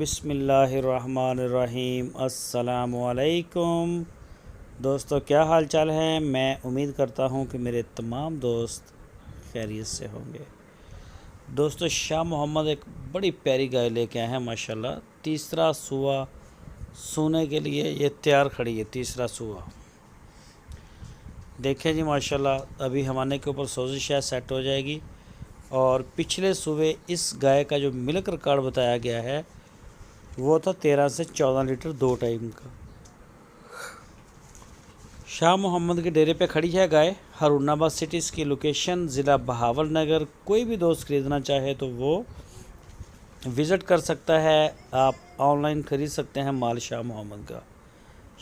बिस्मिल्लाहिर्रहमानिर्रहीम। अस्सलामुअलैकुम दोस्तों, क्या हाल चाल है। मैं उम्मीद करता हूँ कि मेरे तमाम दोस्त खैरियत से होंगे। दोस्तों, शाह मोहम्मद एक बड़ी प्यारी गाय लेके आए हैं माशाल्लाह। तीसरा सूआ सूने के लिए ये तैयार खड़ी है। तीसरा सूआ देखें जी माशाल्लाह। अभी हमारे के ऊपर सोजिश है, सेट हो जाएगी। और पिछले सूबे इस गाय का जो मिल्क रिकॉर्ड बताया गया है वो था 13 से 14 लीटर 2 टाइम का। शाह मोहम्मद के डेरे पे खड़ी है गाय। हारूनाबाद सिटी की लोकेशन, ज़िला बहावलनगर। कोई भी दोस्त ख़रीदना चाहे तो वो विज़िट कर सकता है। आप ऑनलाइन ख़रीद सकते हैं माल शाह मोहम्मद का।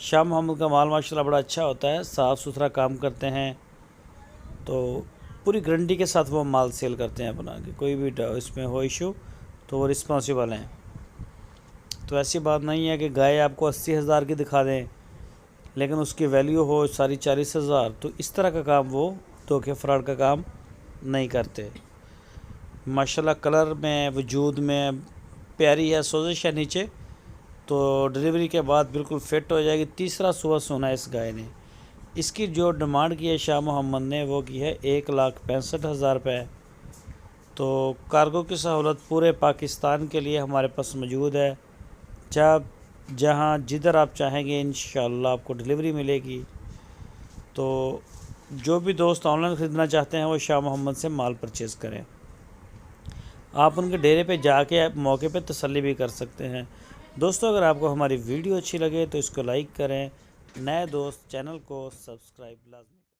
शाह मोहम्मद का माल माशाल्लाह बड़ा अच्छा होता है, साफ़ सुथरा काम करते हैं। तो पूरी गारंटी के साथ वो माल सेल करते हैं बना के। कोई भी इसमें हो इशू तो वो रिस्पॉन्सिबल हैं। तो ऐसी बात नहीं है कि गाय आपको 80,000 की दिखा दें लेकिन उसकी वैल्यू हो सारी 40,000। तो इस तरह का काम वो धोखे फ्रॉड का काम नहीं करते। माशाल्लाह कलर में, वजूद में प्यारी है। सोजिश है नीचे, तो डिलीवरी के बाद बिल्कुल फिट हो जाएगी। तीसरा सूआ सोना इस गाय ने। इसकी जो डिमांड की है शाह मोहम्मद ने वो की है 1,65,000 रुपये। तो कार्गो की सहूलत पूरे पाकिस्तान के लिए हमारे पास मौजूद है। जहाँ जिधर आप चाहेंगे इंशाअल्लाह आपको डिलीवरी मिलेगी। तो जो भी दोस्त ऑनलाइन ख़रीदना चाहते हैं वो शाह मोहम्मद से माल परचेज़ करें। आप उनके डेरे पे जाके मौके पे तसल्ली भी कर सकते हैं। दोस्तों, अगर आपको हमारी वीडियो अच्छी लगे तो इसको लाइक करें। नए दोस्त चैनल को सब्सक्राइब लाजमी